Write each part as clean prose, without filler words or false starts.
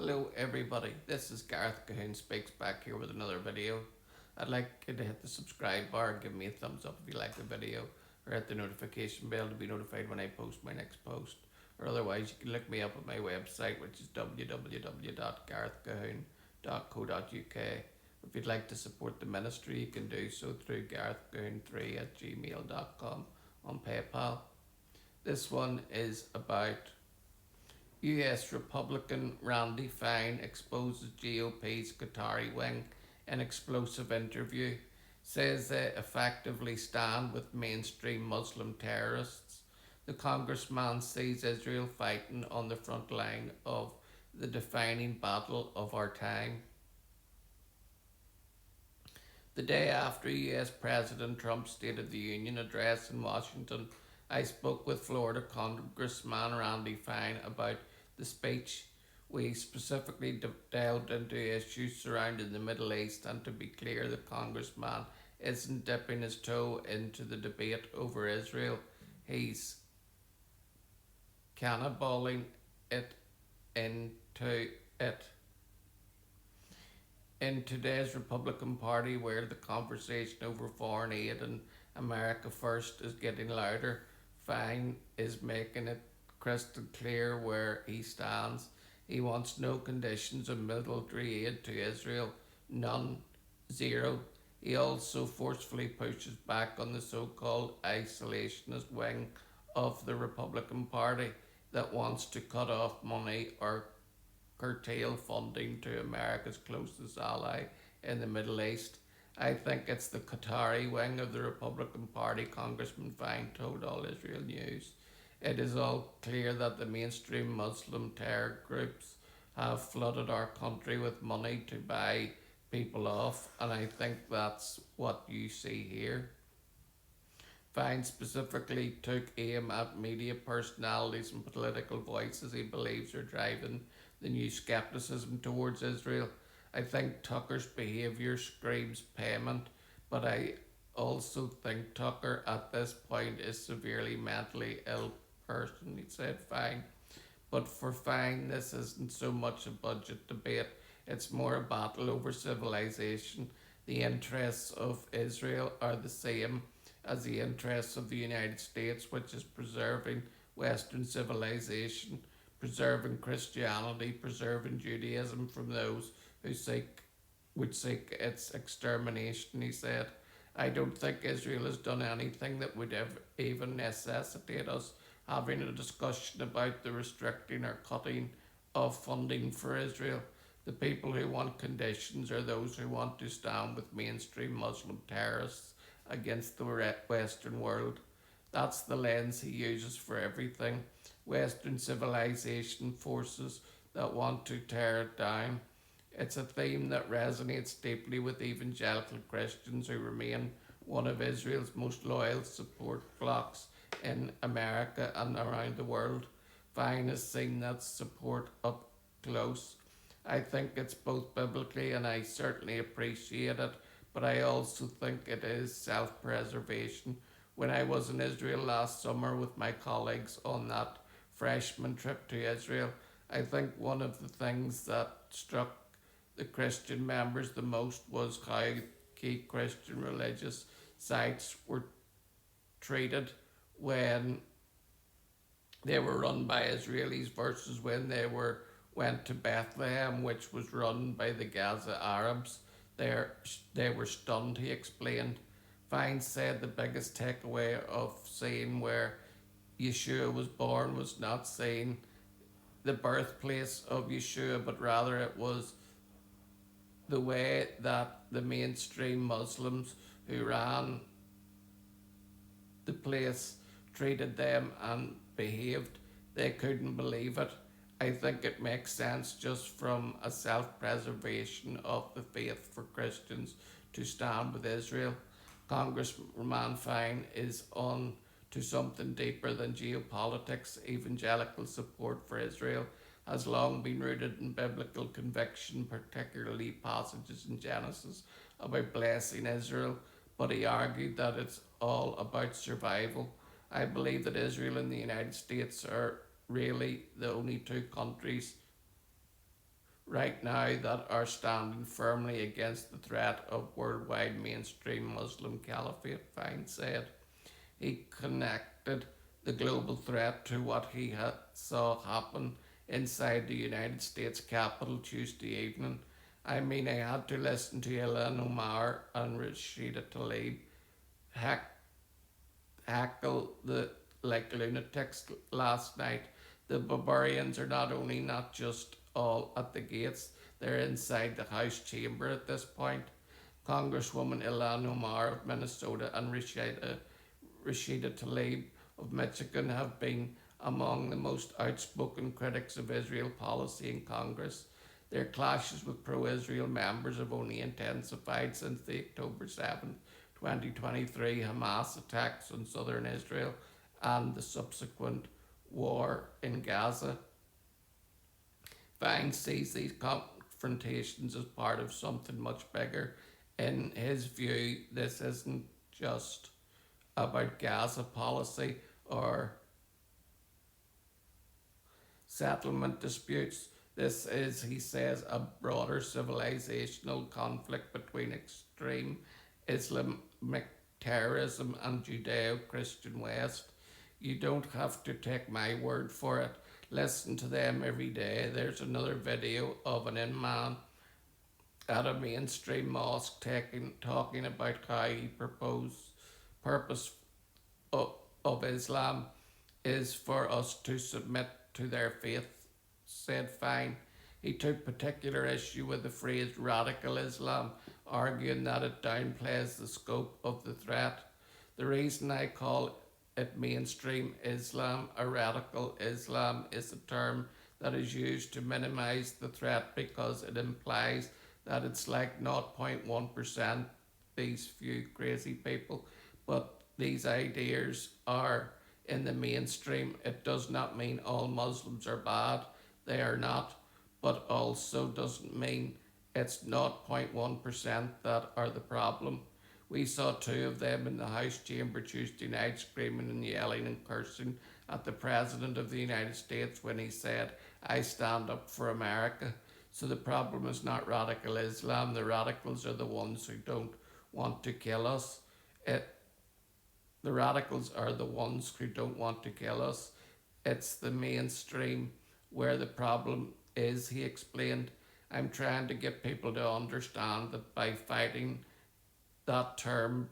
Hello everybody, this is Gareth Cahoon Speaks back here with another video. I'd like you to hit the subscribe bar and give me a thumbs up if you like the video, or hit the notification bell to be notified when I post my next post. Or otherwise you can look me up at my website, which is www.garethcahoon.co.uk. If you'd like to support the ministry, you can do so through garethcahoon3@gmail.com on PayPal. This one is about US Republican Randy Fine exposes GOP's Qatari wing in explosive interview, says they effectively stand with mainstream Muslim terrorists. The congressman sees Israel fighting on the front line of the defining battle of our time. The day after US President Trump's State of the Union address in Washington, I spoke with Florida Congressman Randy Fine about the speech. We specifically delved into issues surrounding the Middle East, and to be clear, the Congressman isn't dipping his toe into the debate over Israel. He's cannibaling it into it. In today's Republican Party, where the conversation over foreign aid and America First is getting louder, Fine is making it crystal clear where he stands. He wants no conditions of military aid to Israel, none, zero. He also forcefully pushes back on the so-called isolationist wing of the Republican Party that wants to cut off money or curtail funding to America's closest ally in the Middle East. I think it's the Qatari wing of the Republican Party, Congressman Fine told All Israel News. It is all clear that the mainstream Muslim terror groups have flooded our country with money to buy people off, and I think that's what you see here. Fine specifically took aim at media personalities and political voices he believes are driving the new skepticism towards Israel. I think Tucker's behaviour screams payment, but I also think Tucker at this point is severely mentally ill person, he said. Fine. But for Fine, this isn't so much a budget debate, it's more a battle over civilization. The interests of Israel are the same as the interests of the United States, which is preserving Western civilization, preserving Christianity, preserving Judaism from those who would seek its extermination, he said. I don't think Israel has done anything that would even necessitate us having a discussion about the restricting or cutting of funding for Israel. The people who want conditions are those who want to stand with mainstream Muslim terrorists against the Western world. That's the lens he uses for everything. Western civilization forces that want to tear it down. It's a theme that resonates deeply with evangelical Christians who remain one of Israel's most loyal support blocs in America and around the world. Fine has seen that support up close. I think it's both biblically, and I certainly appreciate it, but I also think it is self-preservation. When I was in Israel last summer with my colleagues on that freshman trip to Israel, I think one of the things that struck the Christian members the most was how key Christian religious sites were treated when they were run by Israelis versus when went to Bethlehem, which was run by the Gaza Arabs. They were stunned, he explained. Fine said the biggest takeaway of seeing where Yeshua was born was not seeing the birthplace of Yeshua, but rather it was the way that the mainstream Muslims who ran the place treated them and behaved. They couldn't believe it. I think it makes sense just from a self-preservation of the faith for Christians to stand with Israel. Congressman Fine is on to something deeper than geopolitics. Evangelical support for Israel has long been rooted in biblical conviction, particularly passages in Genesis about blessing Israel, but he argued that it's all about survival. I believe that Israel and the United States are really the only two countries right now that are standing firmly against the threat of worldwide mainstream Muslim caliphate, Fine said. He connected the global threat to what he saw happen inside the United States Capitol Tuesday evening. I mean, I had to listen to Ilhan Omar and Rashida Tlaib hack, hackle the like lunatics last night. The barbarians are not just all at the gates; they're inside the House chamber at this point. Congresswoman Ilhan Omar of Minnesota and Rashida Tlaib of Michigan have been among the most outspoken critics of Israel policy in Congress. Their clashes with pro Israel members have only intensified since the October 7th, 2023 Hamas attacks on southern Israel and the subsequent war in Gaza. Vine sees these confrontations as part of something much bigger. In his view, this isn't just about Gaza policy or settlement disputes. This is, he says, a broader civilizational conflict between extreme Islamic terrorism and Judeo Christian West. You don't have to take my word for it. Listen to them every day. There's another video of an imam at a mainstream mosque talking about how he purpose of Islam is for us to submit to their faith, said Fine. He took particular issue with the phrase radical Islam, arguing that it downplays the scope of the threat. The reason I call it mainstream Islam a radical Islam is a term that is used to minimize the threat because it implies that it's like 0.1% these few crazy people, but these ideas are in the mainstream. It does not mean all Muslims are bad, they are not, but also doesn't mean it's 0.1% that are the problem. We saw two of them in the House chamber Tuesday night screaming and yelling and cursing at the President of the United States when he said, I stand up for America. So the problem is not radical Islam. The radicals are the ones who don't want to kill us. The radicals are the ones who don't want to kill us. It's the mainstream where the problem is, he explained. I'm trying to get people to understand that by fighting that term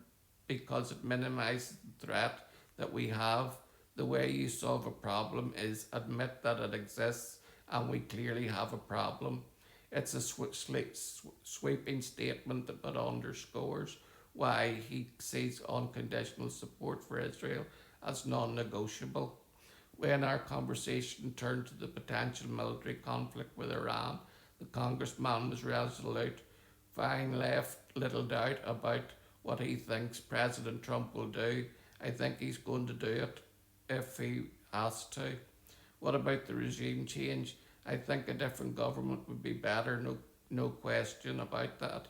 because it minimizes the threat that we have, the way you solve a problem is admit that it exists and we clearly have a problem. It's a sweeping statement that underscores why he sees unconditional support for Israel as non-negotiable. When our conversation turned to the potential military conflict with Iran, the congressman was resolute. Fine left little doubt about what he thinks President Trump will do. I think he's going to do it if he has to. What about the regime change? I think a different government would be better, no question about that.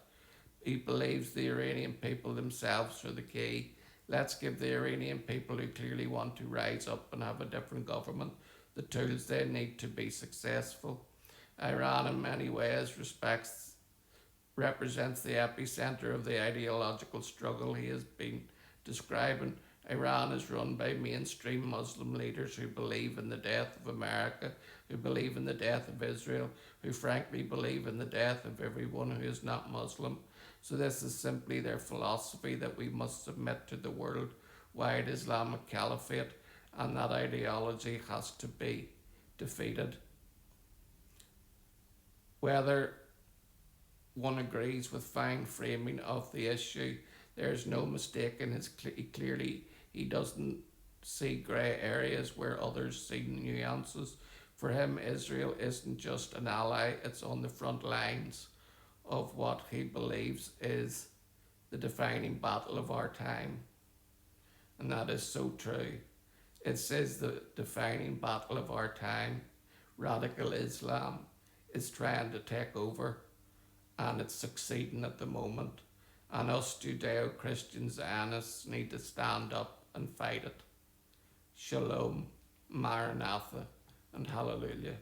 He believes the Iranian people themselves are the key. Let's give the Iranian people who clearly want to rise up and have a different government the tools they need to be successful. Iran, in many ways, represents the epicenter of the ideological struggle he has been describing. Iran is run by mainstream Muslim leaders who believe in the death of America, who believe in the death of Israel, who frankly believe in the death of everyone who is not Muslim. So this is simply their philosophy that we must submit to the worldwide Islamic caliphate, and that ideology has to be defeated. Whether one agrees with Fine framing of the issue, there's no mistake in his he doesn't see grey areas where others see nuances. For him, Israel isn't just an ally, it's on the front lines of what he believes is the defining battle of our time. And that is so true. It says the defining battle of our time. Radical Islam is trying to take over, and it's succeeding at the moment. And us Judeo-Christian Zionists need to stand up and fight it. Shalom, Maranatha, and Hallelujah.